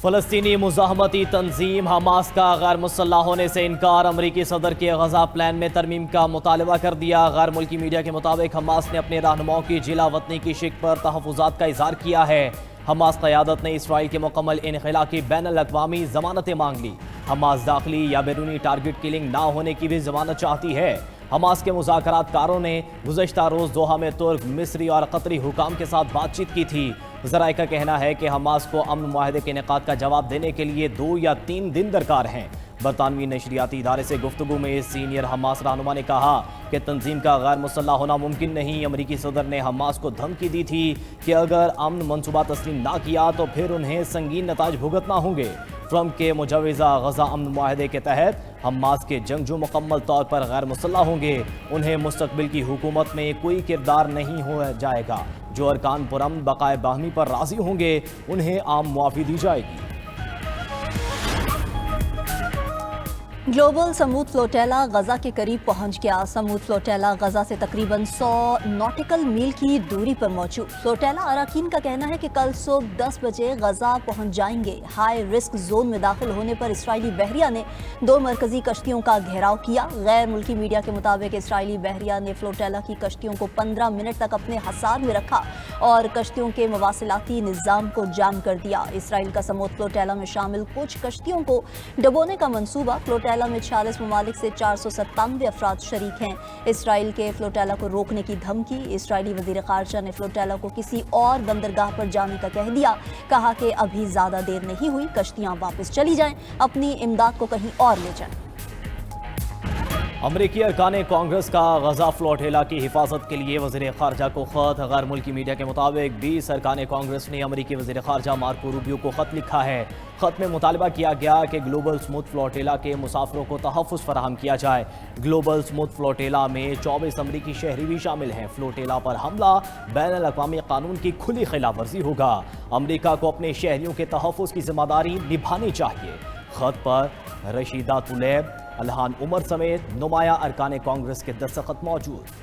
فلسطینی مزاحمتی تنظیم حماس کا غیر مسلح ہونے سے انکار، امریکی صدر کے غزہ پلان میں ترمیم کا مطالبہ کر دیا۔ غیر ملکی میڈیا کے مطابق حماس نے اپنے رہنماؤں کی جلا وطنی کی شک پر تحفظات کا اظہار کیا ہے۔ حماس قیادت نے اسرائیل کے مکمل انخلا کی بین الاقوامی ضمانتیں مانگ لی۔ حماس داخلی یا بیرونی ٹارگٹ کلنگ نہ ہونے کی بھی ضمانت چاہتی ہے۔ حماس کے مذاکرات کاروں نے گزشتہ روز دوحہ میں ترک، مصری اور قطری حکام کے ساتھ بات چیت کی تھی۔ ذرائع کا کہنا ہے کہ حماس کو امن معاہدے کے انعقاد کا جواب دینے کے لیے 2 یا 3 دن درکار ہیں۔ برطانوی نشریاتی ادارے سے گفتگو میں سینئر حماس رہنما نے کہا کہ تنظیم کا غیر مسلح ہونا ممکن نہیں۔ امریکی صدر نے حماس کو دھمکی دی تھی کہ اگر امن منصوبہ تسلیم نہ کیا تو پھر انہیں سنگین نتائج بھگتنا ہوں گے۔ ٹرمپ کے مجوزہ غزہ امن معاہدے کے تحت حماس کے جنگجو مکمل طور پر غیر مسلح ہوں گے۔ انہیں مستقبل کی حکومت میں کوئی کردار نہیں ہو جائے گا۔ جو ارکان پرامن بقائے باہمی پر راضی ہوں گے انہیں عام معافی دی جائے گی۔ گلوبل سمود فلوٹیلا غزہ کے قریب پہنچ گیا۔ سمود فلوٹیلا غزہ سے تقریباً 100 ناٹیکل میل کی دوری پر موجود۔ فلوٹیلا اراکین کا کہنا ہے کہ کل صبح 10 بجے غزہ پہنچ جائیں گے۔ ہائی رسک زون میں داخل ہونے پر اسرائیلی بحریہ نے 2 مرکزی کشتیوں کا گھیراؤ کیا۔ غیر ملکی میڈیا کے مطابق اسرائیلی بحریہ نے فلوٹیلا کی کشتیوں کو 15 منٹ تک اپنے حصار میں رکھا اور کشتیوں کے مواصلاتی نظام کو جام کر دیا۔ اسرائیل کا سمود فلوٹیلا میں شامل کچھ کشتیوں کو ڈبونے کا منصوبہ۔ فلوٹیلا میں 46 ممالک سے 497 افراد شریک ہیں۔ اسرائیل کے فلوٹیلا کو روکنے کی دھمکی۔ اسرائیلی وزیر خارجہ نے فلوٹیلا کو کسی اور بندرگاہ پر جانے کا کہہ دیا۔ کہا کہ ابھی زیادہ دیر نہیں ہوئی، کشتیاں واپس چلی جائیں، اپنی امداد کو کہیں اور لے جائیں۔ امریکی ارکان کانگریس کا غزہ فلوٹیلا کی حفاظت کے لیے وزیر خارجہ کو خط۔ غیر ملکی میڈیا کے مطابق 20 ارکان کانگریس نے امریکی وزیر خارجہ مارکو روبیو کو خط لکھا ہے۔ خط میں مطالبہ کیا گیا کہ گلوبل سمود فلوٹیلا کے مسافروں کو تحفظ فراہم کیا جائے۔ گلوبل سمود فلوٹیلا میں 24 امریکی شہری بھی شامل ہیں۔ فلوٹیلا پر حملہ بین الاقوامی قانون کی کھلی خلاف ورزی ہوگا۔ امریکہ کو اپنے شہریوں کے تحفظ کی ذمہ داری نبھانی چاہیے۔ خط پر رشیدہ طلیب، الہان عمر سمیت نمایاں ارکان کانگریس کے دستخط موجود۔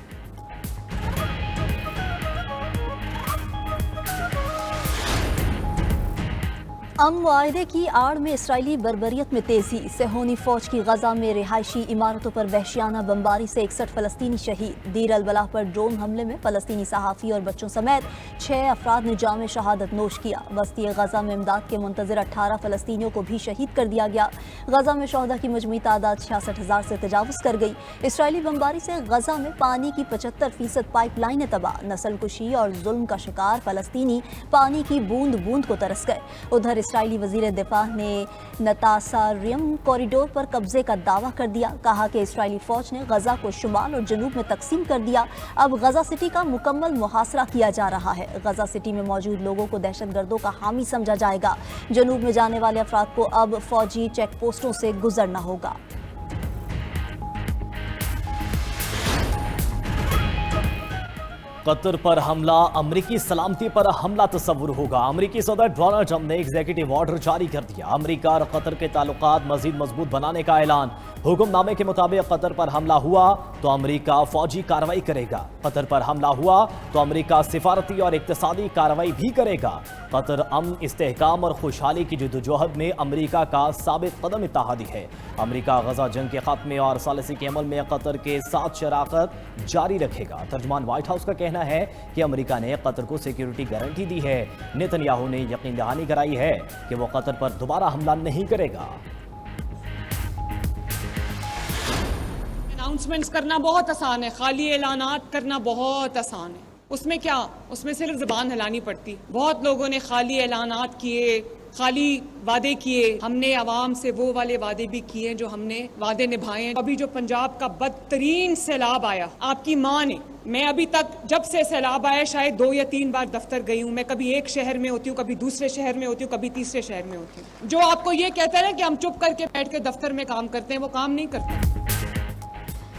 امن معاہدے کی آڑ میں اسرائیلی بربریت میں تیزی۔ صہیونی فوج کی غزہ میں رہائشی عمارتوں پر وحشیانہ بمباری سے 61 فلسطینی شہید۔ دیر البلح پر ڈرون حملے میں فلسطینی صحافی اور بچوں سمیت 6 افراد نے جام شہادت نوش کیا۔ وسطی غزہ میں امداد کے منتظر 18 فلسطینیوں کو بھی شہید کر دیا گیا۔ غزہ میں شہداء کی مجموعی تعداد 66,000 سے تجاوز کر گئی۔ اسرائیلی بمباری سے غزہ میں پانی کی 75% پائپ لائنیں تباہ۔ نسل کشی اور ظلم کا شکار فلسطینی پانی کی بوند بوند کو ترس گئے۔ ادھر اسرائیلی وزیر دفاع نے نتاساریم کوریڈور پر قبضے کا دعویٰ کر دیا۔ کہا کہ اسرائیلی فوج نے غزہ کو شمال اور جنوب میں تقسیم کر دیا۔ اب غزہ سٹی کا مکمل محاصرہ کیا جا رہا ہے۔ غزہ سٹی میں موجود لوگوں کو دہشت گردوں کا حامی سمجھا جائے گا۔ جنوب میں جانے والے افراد کو اب فوجی چیک پوسٹوں سے گزرنا ہوگا۔ قطر پر حملہ امریکی سلامتی پر حملہ تصور ہوگا۔ امریکی صدر ڈونلڈ ٹرمپ نے ایگزیکٹو آرڈر جاری کر دیا۔ امریکہ اور قطر کے تعلقات مزید مضبوط بنانے کا اعلان۔ حکم نامے کے مطابق قطر پر حملہ ہوا تو امریکہ فوجی کارروائی کرے گا۔ قطر پر حملہ ہوا تو امریکہ سفارتی اور اقتصادی کارروائی بھی کرے گا۔ قطر امن، استحکام اور خوشحالی کی جدوجہد میں امریکہ کا ثابت قدم اتحادی ہے۔ امریکہ غزہ جنگ کے خاتمے اور ثالثی کے عمل میں قطر کے ساتھ شراکت جاری رکھے گا۔ ترجمان وائٹ ہاؤس کا کہنا ہے کہ امریکہ نے قطر کو سیکیورٹی گارنٹی دی ہے۔ نیتن یاہو نے یقین دہانی کرائی ہے کہ وہ قطر پر دوبارہ حملہ نہیں کرے گا۔ اناؤنسمنٹس کرنا بہت آسان ہے، خالی اعلانات کرنا بہت آسان ہے۔ اس میں کیا، اس میں صرف زبان ہلانی پڑتی۔ بہت لوگوں نے خالی اعلانات کیے، خالی وعدے کیے۔ ہم نے عوام سے وہ والے وعدے بھی کیے جو ہم نے وعدے نبھائے ہیں۔ ابھی جو پنجاب کا بدترین سیلاب آیا، آپ کی ماں نے، میں ابھی تک جب سے سیلاب آیا شاید 2 یا 3 بار دفتر گئی ہوں۔ میں کبھی ایک شہر میں ہوتی ہوں، کبھی دوسرے شہر میں ہوتی ہوں، کبھی تیسرے شہر میں ہوتی ہوں۔ جو آپ کو یہ کہتا ہے کہ ہم چپ کر کے بیٹھ کے دفتر میں کام کرتے ہیں، وہ کام نہیں کرتے۔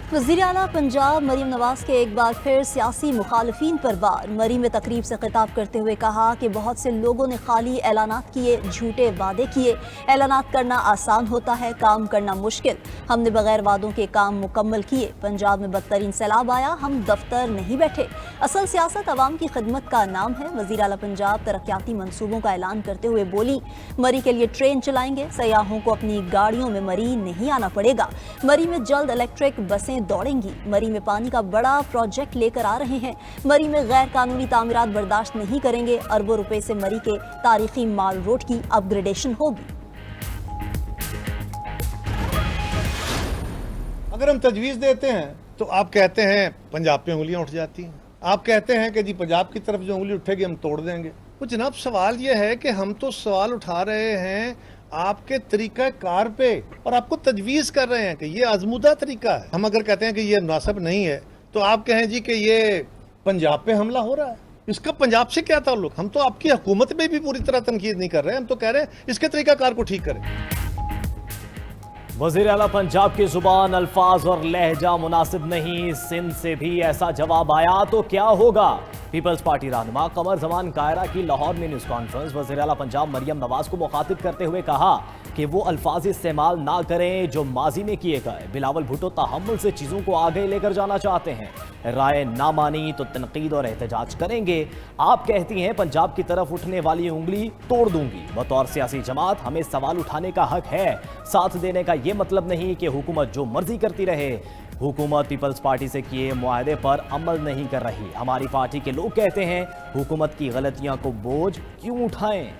वज़ीर आला पंजाब मरीम नवाज के एक बार फिर सियासी मुखालफीन पर वार। मरी में तकरीब से खिताब करते हुए कहा कि बहुत से लोगों ने खाली ऐलानात किए, झूठे वादे किए। ऐलानात करना आसान होता है, काम करना मुश्किल। हमने बगैर वादों के काम मुकम्मल किए। पंजाब में बदतरीन सैलाब आया, हम दफ्तर नहीं बैठे। असल सियासत अवाम की खिदमत का नाम है। वज़ीर आला पंजाब तरक्याती मंसूबों का ऐलान करते हुए बोली, मरी के लिए ट्रेन चलाएंगे, सयाहों को अपनी गाड़ियों में मरी नहीं आना पड़ेगा। मरी में जल्द इलेक्ट्रिक बसें दौड़ेंगी। मरी में पानी का बड़ा प्रोजेक्ट लेकर आ रहे हैं। मरी में गैर कानूनी तामीरात बर्दाश्त नहीं करेंगे। अरबों रुपए से मरी के तारीखी माल रोड की अपग्रेडेशन होगी। अगर हम तजवीज़ देते हैं तो आप कहते हैं पंजाब पे उंगलियां उठ जाती हैं। आप कहते हैं कि जी पंजाब की तरफ जो उंगली उठेगी हम तोड़ देंगे। तो जनाब सवाल ये है कि हम तो सवाल उठा रहे हैं आपके तरीका कार पे और आपको तजवीज़ कर रहे हैं कि ये आजमूदा तरीका है। हम अगर कहते हैं कि ये मुनासिब नहीं है तो आप कहें जी कि ये पंजाब पे हमला हो रहा है। इसका पंजाब से क्या ताल्लुक? हम तो आपकी हुकूमत में भी पूरी तरह तनकीद नहीं कर रहे हैं। हम तो कह रहे हैं इसके तरीका कार को ठीक करें। वज़ीर आला पंजाब की जुबान, अल्फाज और लहजा मुनासिब नहीं। सिंध से भी ऐसा जवाब आया तो क्या होगा? पीपल्स पार्टी रहनुमा कमर जमान कायरा की लाहौर में न्यूज़ कॉन्फ्रेंस। वज़ीर आला पंजाब मरियम नवाज को मुखातिब करते हुए कहा कि वो अल्फाज इस्तेमाल ना करें जो माजी में किए गए। बिलावल भुट्टो तहम्मुल से चीज़ों को आगे लेकर जाना चाहते हैं। राय ना मानी तो तनकीद और एहतजाज करेंगे। आप कहती हैं पंजाब की तरफ उठने वाली उंगली तोड़ दूंगी। बतौर सियासी जमात हमें सवाल उठाने का हक है। साथ देने का ये मतलब नहीं कि हुकूमत जो मर्जी करती रहे। हुकूमत पीपल्स पार्टी से किए मुआहदे पर अमल नहीं कर रही। हमारी पार्टी के लोग कहते हैं हुकूमत की गलतियां को बोझ क्यों उठाएं?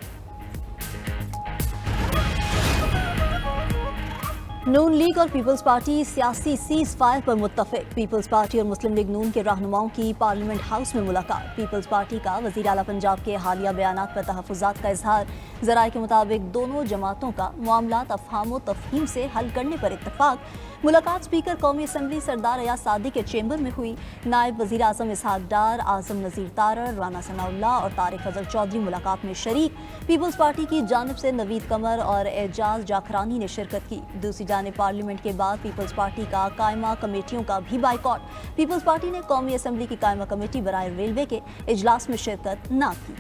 नून लीग और पीपल्स पार्टी सियासी सीज फायर पर मुत्तफिक। पीपल्स पार्टी और मुस्लिम लीग नून के रहनुमाओं की पार्लियामेंट हाउस में मुलाकात। पीपल्स पार्टी का वज़ीर आला पंजाब के हालिया बयानात पर तहफ़्फ़ुज़ात का इजहार। ज़राए के मुताबिक दोनों जमातों का मामलात अफ़हाम व तफ़हीम से हल करने पर इत्तफ़ाक़। मुलाकात स्पीकर कौमी असम्बली सरदार अयाज सादी के चैम्बर में हुई। नायब वज़ीर आज़म इसहाक डार, आज़म नज़ीर तारर, राना सनाउल्लाह और तारिक फजल चौधरी मुलाकात में शरीक। पीपल्स पार्टी की जानिब से नवीद कमर और एजाज जाखरानी ने शिरकत की। दूसरी जानिब पार्लियामेंट के बाद पीपल्स पार्टी का कायमा कमेटियों का भी बाइकॉट। पीपल्स पार्टी ने कौमी असम्बली की कायमा कमेटी बराए रेलवे के इजलास में शिरकत न की।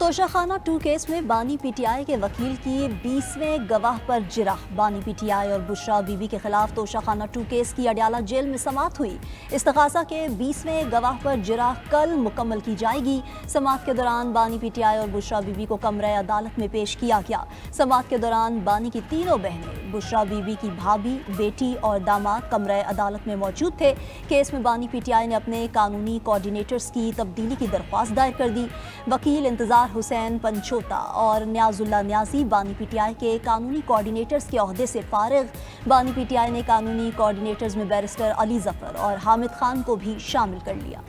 तोशाखाना 2 केस में बानी पीटीआई के वकील की 20वें गवाह पर जिरह। बानी पीटीआई और बुशरा बीबी के खिलाफ तोशाखाना 2 केस की अडयाला जेल में समाअत हुई। इस्तग़ासा के 20वें गवाह पर जिरह कल मुकम्मल की जाएगी। समाअत के दौरान बानी पीटीआई और बुशरा बीबी को कमरे अदालत में पेश किया गया। समाअत के दौरान बानी की तीनों बहनें, बुशरा बीबी की भाभी, बेटी और दामाद कमरे अदालत में मौजूद थे। केस में बानी पीटीआई ने अपने कानूनी कोऑर्डिनेटर्स की तब्दीली की दरख्वास्त दायर कर दी। वकील इंतजार हुसैन पंचोता और न्याजुल्ला न्याजी बानी पीटीआई के कानूनी कोऑर्डिनेटर्स के ओहदे से फारिग। बानी पीटीआई ने कानूनी कोऑर्डिनेटर्स में बैरिस्टर अली जफर और हामिद खान को भी शामिल कर लिया।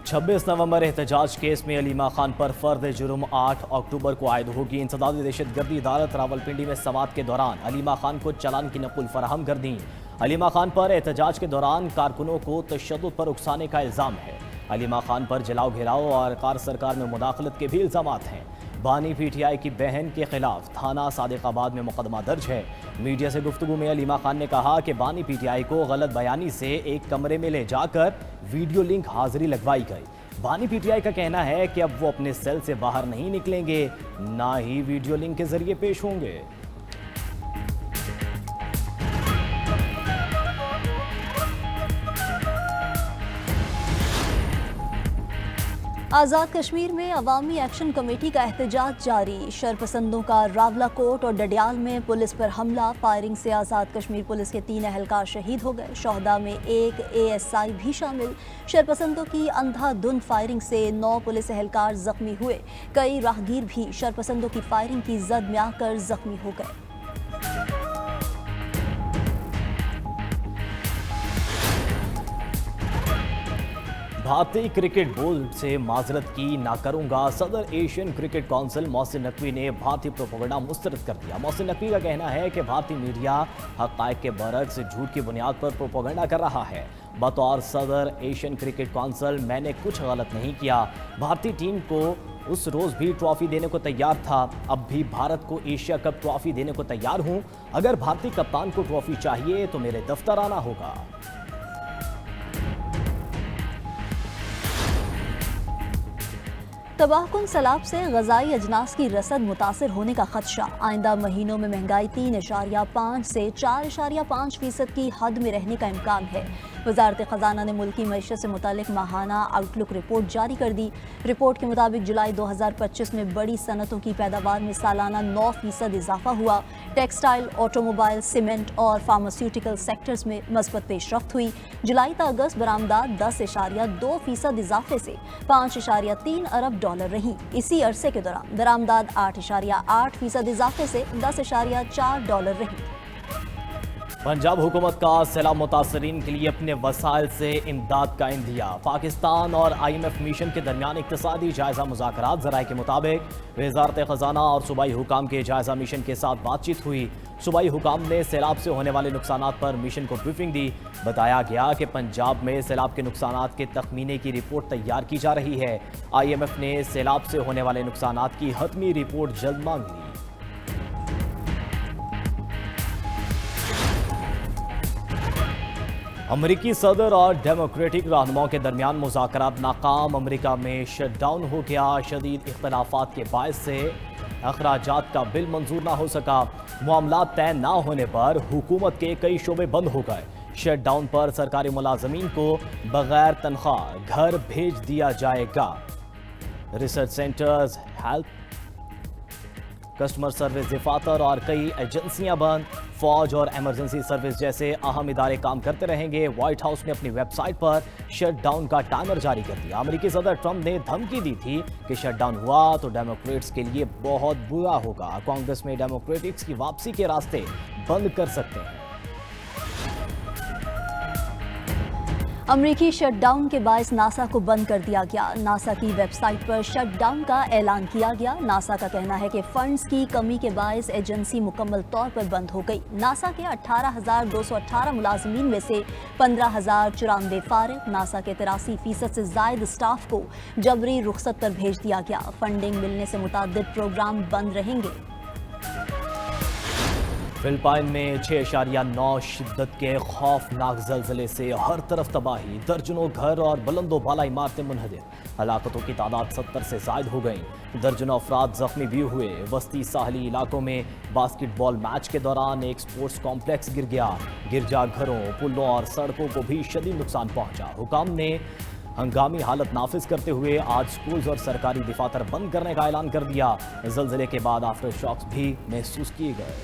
छब्बीस नवंबर एहतजाज केस में अलीमा खान पर फर्द जुर्म 8 अक्टूबर को आयद होगी। इंसदादी दहशतगर्दी अदालत रावलपिंडी में समाअत के दौरान अलीमा खान को चालान की नकुल फराहम कर दी। अलीमा खान पर एहतजाज के दौरान कारकुनों को तशद्दुद पर उकसाने का इल्ज़ाम है। अलीमा खान पर जलाओ घेराव और कार सरकार में मुदाखलत के भी इल्ज़ामात हैं। बानी पीटीआई की बहन के खिलाफ थाना सादिकाबाद में मुकदमा दर्ज है। मीडिया से गुफ्तगू में अलीमा खान ने कहा कि बानी पीटीआई को गलत बयानी से एक कमरे में ले जाकर वीडियो लिंक हाजिरी लगवाई गई। बानी पीटीआई का कहना है कि अब वो अपने सेल से बाहर नहीं निकलेंगे, ना ही वीडियो लिंक के जरिए पेश होंगे। आज़ाद कश्मीर में अवामी एक्शन कमेटी का एहतजाज जारी। शरपसंदों का रावला कोट और डडियाल में पुलिस पर हमला। फायरिंग से आज़ाद कश्मीर पुलिस के 3 एहलकार शहीद हो गए। शोहदा में एक ASI भी शामिल। शरपसंदों की अंधाधुंध फायरिंग से 9 पुलिस एहलकार जख्मी हुए। कई राहगीर भी शरपसंदों की फायरिंग की जद में आकर जख्मी हो गए। भारतीय क्रिकेट बोर्ड से माजरत की ना करूंगा। सदर Asian cricket council Mohsin Naqvi ने भारतीय प्रोपेगेंडा मुस्तरद कर दिया। मोहसिन नकवी का कहना है कि भारतीय मीडिया हक़ाइक़ के बरअक्स झूठ की बुनियाद पर प्रोपेगेंडा कर रहा है। बतौर सदर एशियन क्रिकेट काउंसिल मैंने कुछ गलत नहीं किया। भारतीय टीम को उस रोज भी ट्रॉफी देने को तैयार था, अब भी भारत को एशिया कप ट्रॉफी देने को तैयार हूं। अगर भारतीय कप्तान को ट्रॉफी चाहिए तो मेरे दफ्तर आना होगा। तबाहकुन सैलाब से गजाई अजनास की रसद मुतासर होने का खदशा। आइंदा महीनों में महंगाई 3.5 से 4.5% की हद में रहने का इम्कान है। वजारत खजाना ने मुल्की मईशत से मुतालिक माहाना आउटलुक रिपोर्ट जारी कर दी। रिपोर्ट के मुताबिक जुलाई 2025 में बड़ी सनतों की पैदावार में सालाना 9% इजाफा हुआ। टेक्सटाइल, ऑटोमोबाइल, सीमेंट और फार्मास्यूटिकल सेक्टर्स में मस्बत पेशरफ्त हुई। जुलाई ता अगस्त बरामदात 10.2% इजाफे से 5.3 अरब डॉलर रही। इसी अरसे के दौरान बरामदात 8.8% इजाफे से 10.4 डॉलर रही। पंजाब हुकूमत का सैलाब मुतासरीन के लिए अपने वसाइल से इमदाद का इंदिया। पाकिस्तान और IMF मिशन के दरमियान इक्तिसादी जायजा मुज़ाकरात। ज़राए के मुताबिक वज़ारत ख़जाना और सूबाई हुकाम के जायजा मिशन के साथ बातचीत हुई। सूबाई हुकाम ने सैलाब से होने वाले नुकसानात पर मिशन को ब्रीफिंग दी। बताया गया कि पंजाब में सैलाब के नुकसानात के तखमीने की रिपोर्ट तैयार की जा रही है। IMF ने सैलाब से होने वाले नुकसानात की हतमी रिपोर्ट जल्द मांग ली। अमरीकी सदर और डेमोक्रेटिक रहनुमाओं के दरमियान मुज़ाकरात नाकाम। अमरीका में शटडाउन हो गया। शदीद इख्तलाफात के बायस से अखराजात का बिल मंजूर ना हो सका। मामलात तय ना होने पर हुकूमत के कई शोबे बंद हो गए। शटडाउन पर सरकारी मुलाजमीन को बगैर तनख्वाह घर भेज दिया जाएगा। Research centres, health, customer service दफातर और कई एजेंसियां बंद। फौज और इमरजेंसी सर्विस जैसे अहम इदारे काम करते रहेंगे। व्हाइट हाउस ने अपनी वेबसाइट पर शटडाउन का टाइमर जारी कर दिया। अमेरिकी सदर ट्रंप ने धमकी दी थी कि शटडाउन हुआ तो डेमोक्रेट्स के लिए बहुत बुरा होगा। कांग्रेस में डेमोक्रेटिक्स की वापसी के रास्ते बंद कर सकते हैं। अमरीकी शटडाउन के बायस नासा को बंद कर दिया गया। नासा की वेबसाइट पर शटडाउन का ऐलान किया गया। नासा का कहना है कि फंड्स की कमी के बायस एजेंसी मुकम्मल तौर पर बंद हो गई। नासा के 18,218 मुलाजमीन में से 15,094 फारिग। नासा के 83% से जायद स्टाफ को जबरी रुखसत पर भेज दिया गया। फंडिंग मिलने से मुताद्दिद प्रोग्राम बंद रहेंगे। फिलिपाइन में 6.9 शिद्दत के खौफनाक ज़लज़ले से हर तरफ तबाही। दर्जनों घर और बुलंदो बाला इमारतें मुनहदिर। हलाकतों की तादाद 70 से ज़ायद हो गई। दर्जनों अफराद जख्मी भी हुए। वस्ती साहली इलाकों में बास्केटबॉल मैच के दौरान एक स्पोर्ट्स कॉम्प्लेक्स गिर गया। गिरजाघरों, पुलों और सड़कों को भी शदीद नुकसान पहुंचा। हुकाम ने हंगामी हालत नाफिज करते हुए आज स्कूल्स और सरकारी दफातर बंद करने का ऐलान कर दिया। ज़लज़ले के बाद आफ्टर शॉक्स भी महसूस किए गए।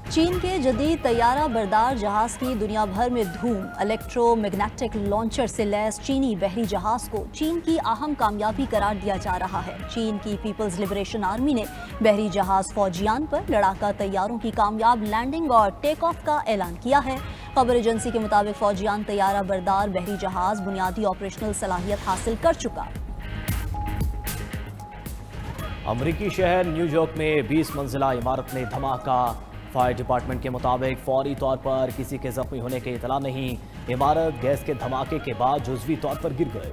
चीन के जदीद तैयारा बरदार जहाज की दुनिया भर में धूम। इलेक्ट्रोमैग्नेटिक लॉन्चर से लैस चीनी बहरी जहाज को चीन की अहम कामयाबी करार दिया जा रहा है। चीन की पीपल्स लिबरेशन आर्मी ने बहरी जहाज फौजियान पर लड़ाका तैयारों की कामयाब लैंडिंग और टेक ऑफ का ऐलान किया है। खबर एजेंसी के मुताबिक फौजियान तैयारा बरदार बहरी जहाज बुनियादी ऑपरेशनल सलाहियत हासिल कर चुका। अमरीकी शहर न्यूयॉर्क में 20 मंजिला इमारत में धमाका। फायर डिपार्टमेंट के मुताबिक फौरी तौर पर किसी के जख्मी होने की इतला नहीं। इमारत गैस के धमाके के बाद जुज़वी तौर पर गिर गई।